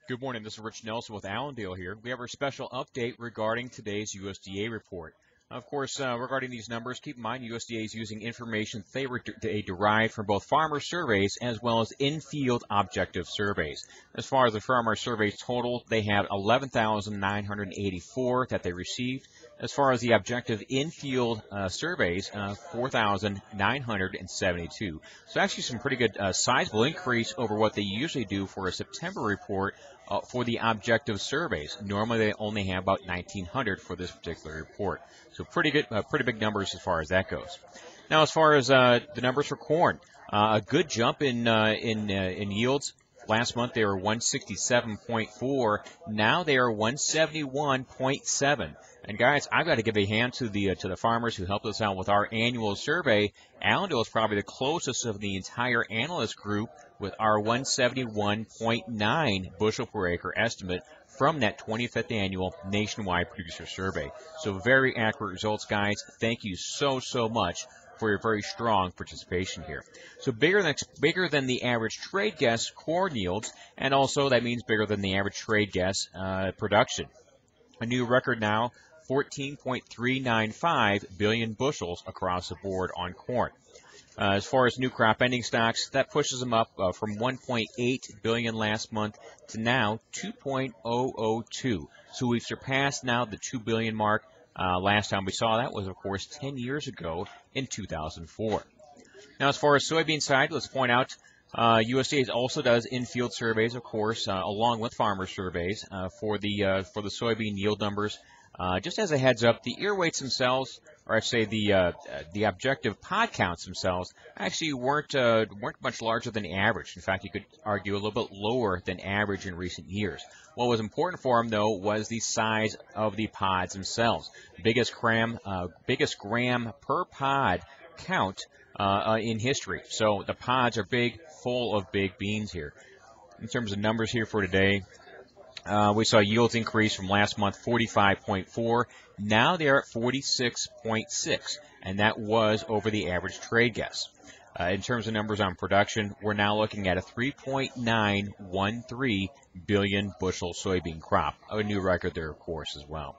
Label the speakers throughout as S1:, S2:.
S1: Good morning. This is Rich Nelson with Allendale here. We have our special update regarding today's USDA report. Of course, regarding these numbers, keep in mind USDA is using information they derive from both farmer surveys as well as in-field objective surveys. As far as the farmer surveys total, they have 11,984 that they received. As far as the objective in-field surveys, 4,972. So actually some pretty good sizable increase over what they usually do for a September report for the objective surveys. Normally they only have about 1,900 for this particular report. So pretty good, pretty big numbers as far as that goes. Now, as far as the numbers for corn, a good jump in yields. Last month they were 167.4. Now they are 171.7. And guys, I've got to give a hand to the farmers who helped us out with our annual survey. Allendale is probably the closest of the entire analyst group with our 171.9 bushel per acre estimate from that 25th annual nationwide producer survey. So very accurate results, guys. Thank you so much for your very strong participation here. So bigger than the average trade guess corn yields, and also that means bigger than the average trade guess production. A new record now, 14.395 billion bushels across the board on corn. As far as new crop ending stocks, that pushes them up from 1.8 billion last month to now 2.002. So we've surpassed now the 2 billion mark. Last time we saw that was, of course, 10 years ago in 2004. Now, as far as soybean side, let's point out USDA also does in-field surveys, of course, along with farmer surveys for the soybean yield numbers. Just as a heads up, the ear weights themselves, or I say the objective pod counts themselves, actually weren't much larger than average. In fact, you could argue a little bit lower than average in recent years. What was important for them, though, was the size of the pods themselves. Biggest gram per pod count in history. So the pods are big, full of big beans here. In terms of numbers here for today, we saw yields increase from last month, 45.4. Now they are at 46.6, and that was over the average trade guess. In terms of numbers on production, we're now looking at a 3.913 billion bushel soybean crop, a new record there, of course, as well.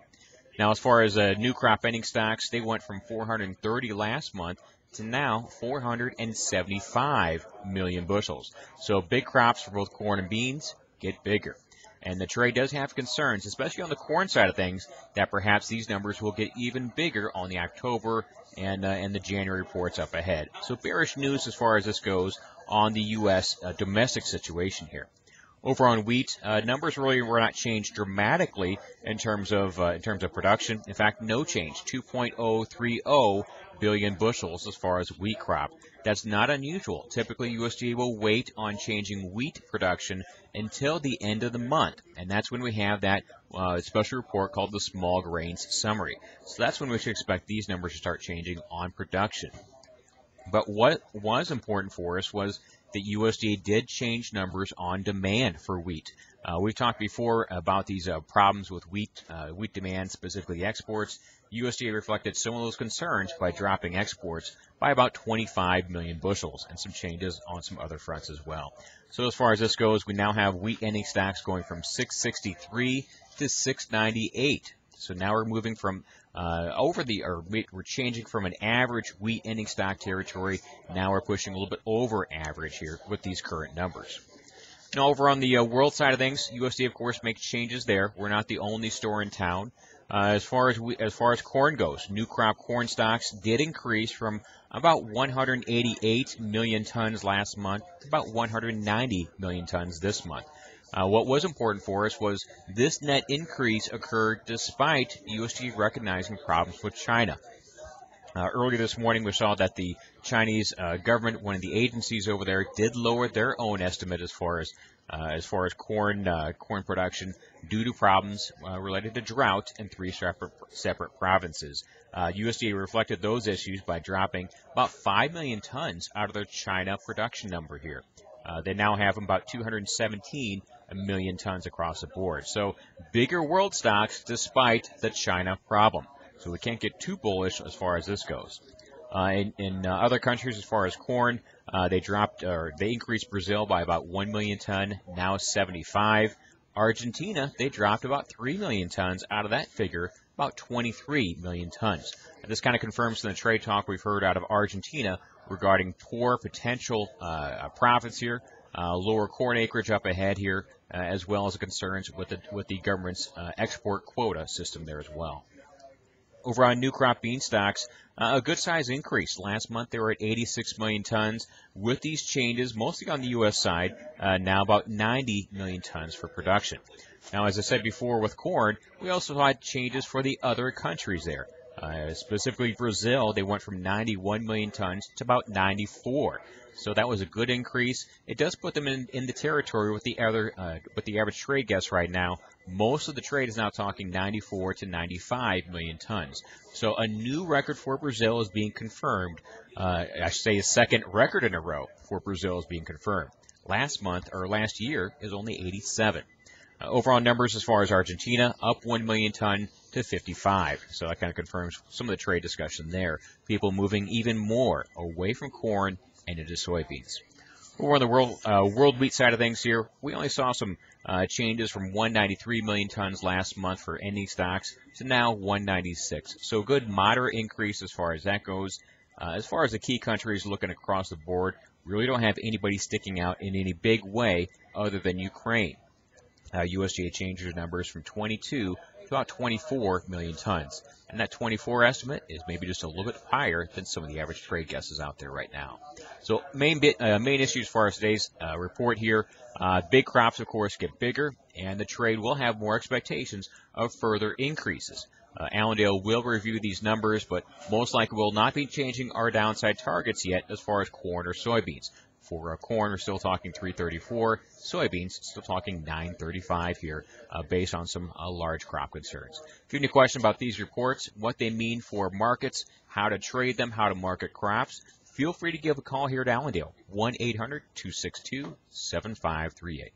S1: Now, as far as new crop ending stocks, they went from 430 last month to now 475 million bushels. So big crops for both corn and beans get bigger. And the trade does have concerns, especially on the corn side of things, that perhaps these numbers will get even bigger on the October and the January reports up ahead. So bearish news as far as this goes on the U.S. Domestic situation here. Over on wheat, numbers really were not changed dramatically in terms of production. In fact, no change, 2.030 billion bushels as far as wheat crop. That's not unusual. Typically, USDA will wait on changing wheat production until the end of the month, and that's when we have that special report called the Small Grains Summary. So that's when we should expect these numbers to start changing on production. But what was important for us was that USDA did change numbers on demand for wheat. We've talked before about these problems with wheat demand, specifically exports. USDA reflected some of those concerns by dropping exports by about 25 million bushels and some changes on some other fronts as well. So as far as this goes, we now have wheat ending stocks going from 663 to 698. So now we're moving from we're changing from an average wheat ending stock territory. Now we're pushing a little bit over average here with these current numbers. Now over on the world side of things, USDA of course makes changes there. We're not the only store in town. As far as corn goes, new crop corn stocks did increase from about 188 million tons last month to about 190 million tons this month. What was important for us was this net increase occurred despite USDA recognizing problems with China. Earlier this morning, we saw that the Chinese government, one of the agencies over there, did lower their own estimate as far as corn production due to problems related to drought in 3 separate provinces. USDA reflected those issues by dropping about 5 million tons out of their China production number here. They now have about 217 million tons across the board. So bigger world stocks despite the China problem. So we can't get too bullish as far as this goes. In other countries, as far as corn, they increased Brazil by about 1 million ton, now 75. Argentina, they dropped about 3 million tons out of that figure, about 23 million tons. And this kind of confirms the trade talk we've heard out of Argentina regarding poor potential profits here, lower corn acreage up ahead here, as well as the concerns with the government's export quota system there as well. Over on new crop bean stocks, a good size increase. Last month they were at 86 million tons. With these changes, mostly on the U.S. side, now about 90 million tons for production. Now, as I said before with corn, we also had changes for the other countries there. Specifically Brazil, they went from 91 million tons to about 94. So that was a good increase. It does put them in the territory with the average trade guess right now. Most of the trade is now talking 94 to 95 million tons. So a new record for Brazil is being confirmed. I should say a second record in a row for Brazil is being confirmed. Last year is only 87. Overall numbers as far as Argentina, up 1 million ton to 55. So that kind of confirms some of the trade discussion there. People moving even more away from corn and into soybeans. Over on the world wheat side of things here, we only saw some changes from 193 million tons last month for ending stocks to now 196. So a good moderate increase as far as that goes. As far as the key countries looking across the board, we really don't have anybody sticking out in any big way other than Ukraine. USDA changed their numbers from 22 to about 24 million tons. And that 24 estimate is maybe just a little bit higher than some of the average trade guesses out there right now. So main issue as far as today's report here, big crops, of course, get bigger, and the trade will have more expectations of further increases. Allendale will review these numbers, but most likely will not be changing our downside targets yet as far as corn or soybeans. For corn, we're still talking 334. Soybeans, still talking 935 here, based on some large crop concerns. If you have any question about these reports, what they mean for markets, how to trade them, how to market crops, feel free to give a call here at Allendale, 1-800-262-7538.